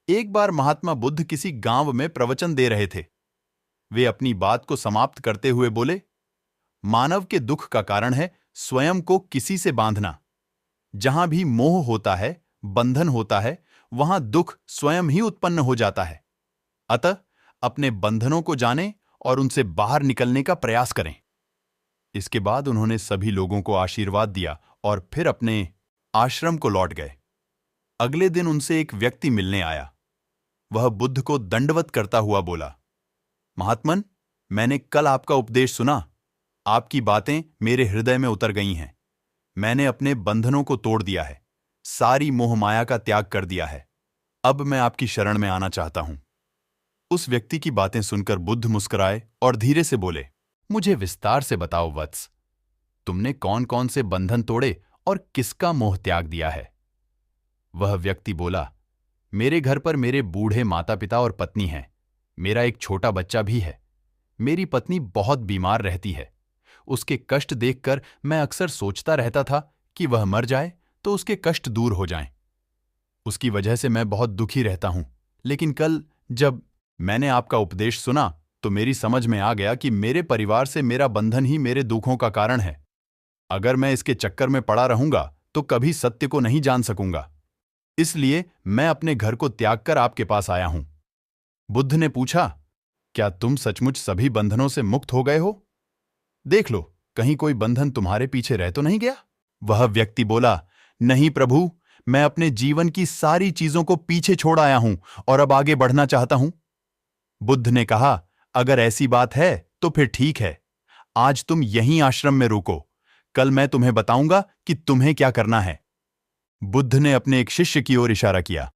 एक बार महात्मा बुद्ध किसी गांव में प्रवचन दे रहे थे। वे अपनी बात को समाप्त करते हुए बोले, मानव के दुख का कारण है स्वयं को किसी से बांधना। जहां भी मोह होता है, बंधन होता है, वहां दुख स्वयं ही उत्पन्न हो जाता है। अतः अपने बंधनों को जानें और उनसे बाहर निकलने का प्रयास करें। इसके बाद उन्होंने सभी लोगों को आशीर्वाद दिया और फिर अपने आश्रम को लौट गए। अगले दिन उनसे एक व्यक्ति मिलने आया। वह बुद्ध को दंडवत करता हुआ बोला, महात्मन, मैंने कल आपका उपदेश सुना। आपकी बातें मेरे हृदय में उतर गई हैं। मैंने अपने बंधनों को तोड़ दिया है, सारी मोह माया का त्याग कर दिया है। अब मैं आपकी शरण में आना चाहता हूं। उस व्यक्ति की बातें सुनकर बुद्ध मुस्कुराए और धीरे से बोले, मुझे विस्तार से बताओ वत्स, तुमने कौन कौन से बंधन तोड़े और किसका मोह त्याग दिया है? वह व्यक्ति बोला, मेरे घर पर मेरे बूढ़े माता पिता और पत्नी हैं। मेरा एक छोटा बच्चा भी है। मेरी पत्नी बहुत बीमार रहती है। उसके कष्ट देखकर मैं अक्सर सोचता रहता था कि वह मर जाए तो उसके कष्ट दूर हो जाएं। उसकी वजह से मैं बहुत दुखी रहता हूं। लेकिन कल जब मैंने आपका उपदेश सुना तो मेरी समझ में आ गया कि मेरे परिवार से मेरा बंधन ही मेरे दुखों का कारण है। अगर मैं इसके चक्कर में पड़ा रहूंगा तो कभी सत्य को नहीं जान सकूंगा। इसलिए मैं अपने घर को त्याग कर आपके पास आया हूं। बुद्ध ने पूछा, क्या तुम सचमुच सभी बंधनों से मुक्त हो गए हो? देख लो, कहीं कोई बंधन तुम्हारे पीछे रह तो नहीं गया? वह व्यक्ति बोला, नहीं प्रभु, मैं अपने जीवन की सारी चीजों को पीछे छोड़ आया हूं और अब आगे बढ़ना चाहता हूं। बुद्ध ने कहा, अगर ऐसी बात है तो फिर ठीक है। आज तुम यहीं आश्रम में रुको। कल मैं तुम्हें बताऊंगा कि तुम्हें क्या करना है। बुद्ध ने अपने एक शिष्य की ओर इशारा किया।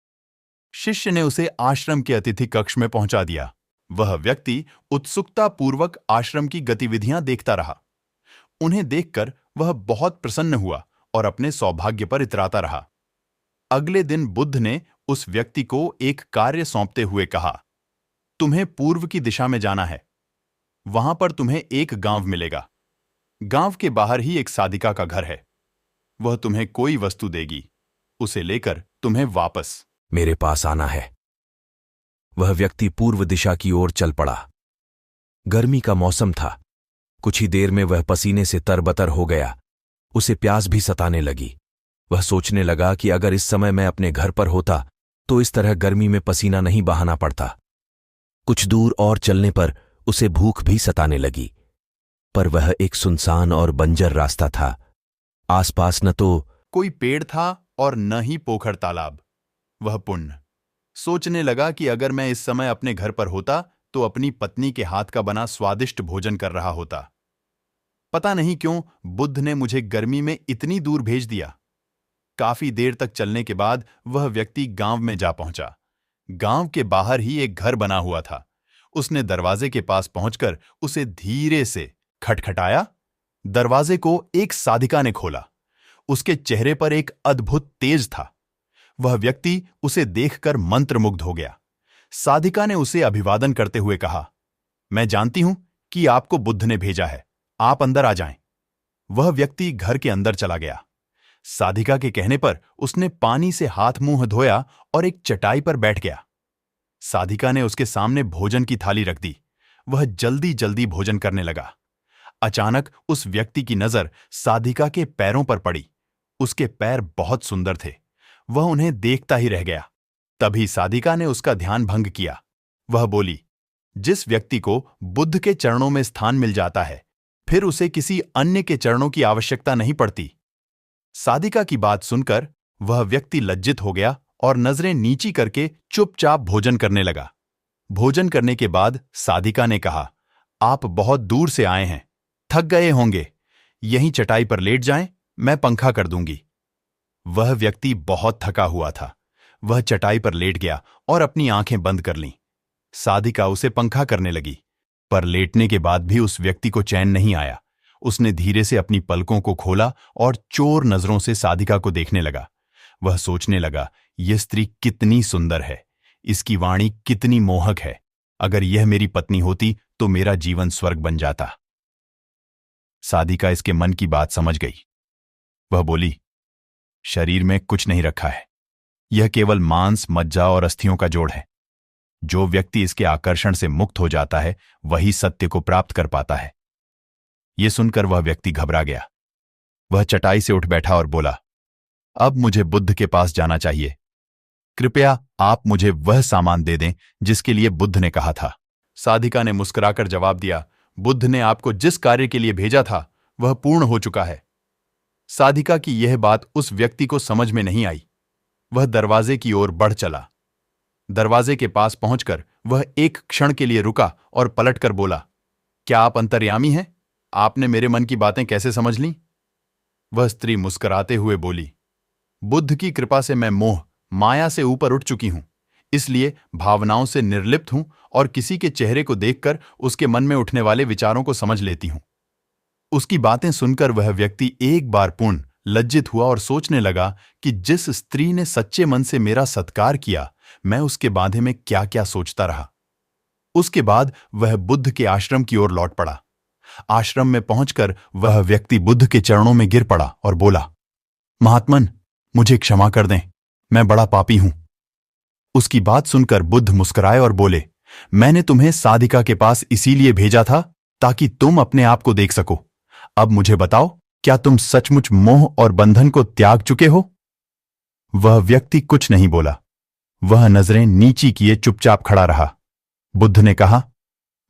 शिष्य ने उसे आश्रम के अतिथि कक्ष में पहुंचा दिया। वह व्यक्ति उत्सुकतापूर्वक आश्रम की गतिविधियां देखता रहा। उन्हें देखकर वह बहुत प्रसन्न हुआ और अपने सौभाग्य पर इतराता रहा। अगले दिन बुद्ध ने उस व्यक्ति को एक कार्य सौंपते हुए कहा, तुम्हें पूर्व की दिशा में जाना है। वहां पर तुम्हें एक गांव मिलेगा। गांव के बाहर ही एक साधिका का घर है। वह तुम्हें कोई वस्तु देगी। उसे लेकर तुम्हें वापस मेरे पास आना है। वह व्यक्ति पूर्व दिशा की ओर चल पड़ा। गर्मी का मौसम था। कुछ ही देर में वह पसीने से तरबतर हो गया। उसे प्यास भी सताने लगी। वह सोचने लगा कि अगर इस समय मैं अपने घर पर होता तो इस तरह गर्मी में पसीना नहीं बहाना पड़ता। कुछ दूर और चलने पर उसे भूख भी सताने लगी, पर वह एक सुनसान और बंजर रास्ता था। आसपास न तो कोई पेड़ था और न ही पोखर तालाब। वह पुण्य सोचने लगा कि अगर मैं इस समय अपने घर पर होता तो अपनी पत्नी के हाथ का बना स्वादिष्ट भोजन कर रहा होता। पता नहीं क्यों बुद्ध ने मुझे गर्मी में इतनी दूर भेज दिया। काफी देर तक चलने के बाद वह व्यक्ति गांव में जा पहुंचा। गांव के बाहर ही एक घर बना हुआ था। उसने दरवाजे के पास पहुंचकर उसे धीरे से खटखटाया। दरवाजे को एक साधिका ने खोला। उसके चेहरे पर एक अद्भुत तेज था। वह व्यक्ति उसे देखकर मंत्रमुग्ध हो गया। साधिका ने उसे अभिवादन करते हुए कहा, मैं जानती हूं कि आपको बुद्ध ने भेजा है। आप अंदर आ जाएं। वह व्यक्ति घर के अंदर चला गया। साधिका के कहने पर उसने पानी से हाथ मुंह धोया और एक चटाई पर बैठ गया। साधिका ने उसके सामने भोजन की थाली रख दी। वह जल्दी जल्दी भोजन करने लगा। अचानक उस व्यक्ति की नजर साधिका के पैरों पर पड़ी। उसके पैर बहुत सुंदर थे। वह उन्हें देखता ही रह गया। तभी साधिका ने उसका ध्यान भंग किया। वह बोली, जिस व्यक्ति को बुद्ध के चरणों में स्थान मिल जाता है फिर उसे किसी अन्य के चरणों की आवश्यकता नहीं पड़ती। साधिका की बात सुनकर वह व्यक्ति लज्जित हो गया और नजरें नीची करके चुपचाप भोजन करने लगा। भोजन करने के बाद साधिका ने कहा, आप बहुत दूर से आए हैं, थक गए होंगे। यहीं चटाई पर लेट जाएं, मैं पंखा कर दूंगी। वह व्यक्ति बहुत थका हुआ था। वह चटाई पर लेट गया और अपनी आंखें बंद कर लीं। साधिका उसे पंखा करने लगी, पर लेटने के बाद भी उस व्यक्ति को चैन नहीं आया। उसने धीरे से अपनी पलकों को खोला और चोर नजरों से साधिका को देखने लगा। वह सोचने लगा, यह स्त्री कितनी सुंदर है, इसकी वाणी कितनी मोहक है। अगर यह मेरी पत्नी होती तो मेरा जीवन स्वर्ग बन जाता। साधिका इसके मन की बात समझ गई। वह बोली, शरीर में कुछ नहीं रखा है, यह केवल मांस, मज्जा और अस्थियों का जोड़ है। जो व्यक्ति इसके आकर्षण से मुक्त हो जाता है वही सत्य को प्राप्त कर पाता है। यह सुनकर वह व्यक्ति घबरा गया। वह चटाई से उठ बैठा और बोला, अब मुझे बुद्ध के पास जाना चाहिए। कृपया आप मुझे वह सामान दे दें जिसके लिए बुद्ध ने कहा था। साधिका ने मुस्कुराकर जवाब दिया, बुद्ध ने आपको जिस कार्य के लिए भेजा था वह पूर्ण हो चुका है। साधिका की यह बात उस व्यक्ति को समझ में नहीं आई। वह दरवाजे की ओर बढ़ चला। दरवाजे के पास पहुंचकर वह एक क्षण के लिए रुका और पलटकर बोला, क्या आप अंतर्यामी हैं? आपने मेरे मन की बातें कैसे समझ लीं? वह स्त्री मुस्कुराते हुए बोली, बुद्ध की कृपा से मैं मोह, माया से ऊपर उठ चुकी हूं, इसलिए भावनाओं से निर्लिप्त हूं और किसी के चेहरे को देखकर उसके मन में उठने वाले विचारों को समझ लेती हूं। उसकी बातें सुनकर वह व्यक्ति एक बार पूर्ण लज्जित हुआ और सोचने लगा कि जिस स्त्री ने सच्चे मन से मेरा सत्कार किया, मैं उसके बारे में क्या क्या सोचता रहा। उसके बाद वह बुद्ध के आश्रम की ओर लौट पड़ा। आश्रम में पहुंचकर वह व्यक्ति बुद्ध के चरणों में गिर पड़ा और बोला, महात्मन, मुझे क्षमा कर दें, मैं बड़ा पापी हूं। उसकी बात सुनकर बुद्ध मुस्कुराए और बोले, मैंने तुम्हें साधिका के पास इसीलिए भेजा था ताकि तुम अपने आप को देख सको। अब मुझे बताओ, क्या तुम सचमुच मोह और बंधन को त्याग चुके हो? वह व्यक्ति कुछ नहीं बोला। वह नजरें नीची किए चुपचाप खड़ा रहा। बुद्ध ने कहा,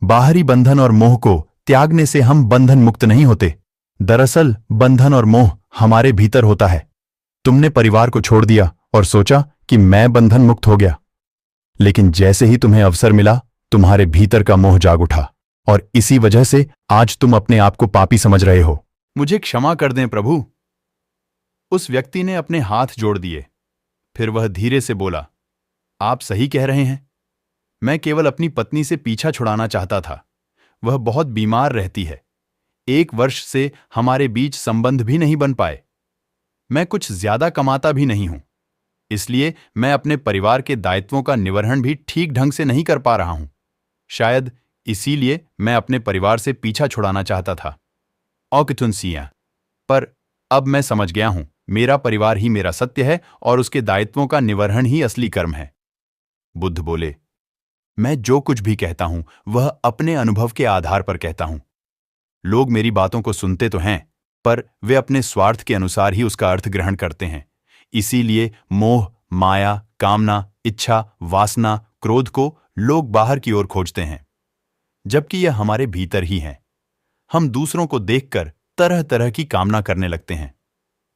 बाहरी बंधन और मोह को त्यागने से हम बंधन मुक्त नहीं होते। दरअसल बंधन और मोह हमारे भीतर होता है। तुमने परिवार को छोड़ दिया और सोचा कि मैं बंधन मुक्त हो गया, लेकिन जैसे ही तुम्हें अवसर मिला, तुम्हारे भीतर का मोह जाग उठा और इसी वजह से आज तुम अपने आप को पापी समझ रहे हो। मुझे क्षमा कर दें प्रभु। उस व्यक्ति ने अपने हाथ जोड़ दिए। फिर वह धीरे से बोला, आप सही कह रहे हैं। मैं केवल अपनी पत्नी से पीछा छुड़ाना चाहता था। वह बहुत बीमार रहती है। 1 वर्ष से हमारे बीच संबंध भी नहीं बन पाए। मैं कुछ ज्यादा कमाता भी नहीं हूं, इसलिए मैं अपने परिवार के दायित्वों का निर्वहन भी ठीक ढंग से नहीं कर पा रहा हूं। शायद इसीलिए मैं अपने परिवार से पीछा छुड़ाना चाहता था। औकिथुनसिया, पर अब मैं समझ गया हूं, मेरा परिवार ही मेरा सत्य है और उसके दायित्वों का निर्वहन ही असली कर्म है। बुद्ध बोले, मैं जो कुछ भी कहता हूं वह अपने अनुभव के आधार पर कहता हूं। लोग मेरी बातों को सुनते तो हैं, पर वे अपने स्वार्थ के अनुसार ही उसका अर्थ ग्रहण करते हैं। इसीलिए मोह, माया, कामना, इच्छा, वासना, क्रोध को लोग बाहर की ओर खोजते हैं, जबकि यह हमारे भीतर ही है। हम दूसरों को देखकर तरह तरह की कामना करने लगते हैं।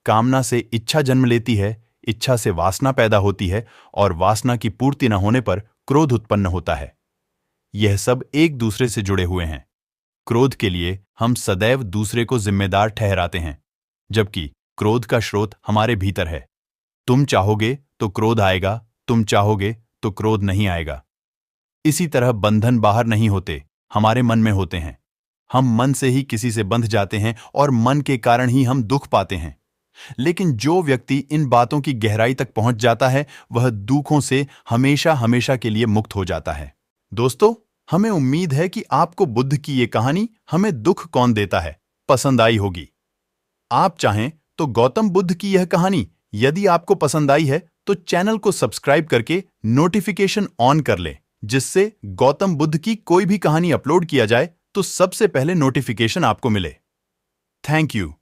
कामना से इच्छा जन्म लेती है, इच्छा से वासना पैदा होती है और वासना की पूर्ति न होने पर क्रोध उत्पन्न होता है। यह सब एक दूसरे से जुड़े हुए हैं। क्रोध के लिए हम सदैव दूसरे को जिम्मेदार ठहराते हैं, जबकि क्रोध का स्रोत हमारे भीतर है। तुम चाहोगे तो क्रोध आएगा, तुम चाहोगे तो क्रोध नहीं आएगा। इसी तरह बंधन बाहर नहीं होते, हमारे मन में होते हैं। हम मन से ही किसी से बंध जाते हैं और मन के कारण ही हम दुख पाते हैं। लेकिन जो व्यक्ति इन बातों की गहराई तक पहुंच जाता है वह दुखों से हमेशा हमेशा के लिए मुक्त हो जाता है। दोस्तों, हमें उम्मीद है कि आपको बुद्ध की ये कहानी हमें दुख कौन देता है पसंद आई होगी। आप चाहें तो गौतम बुद्ध की यह कहानी यदि आपको पसंद आई है तो चैनल को सब्सक्राइब करके नोटिफिकेशन ऑन कर लें, जिससे गौतम बुद्ध की कोई भी कहानी अपलोड किया जाए तो सबसे पहले नोटिफिकेशन आपको मिले। Thank you.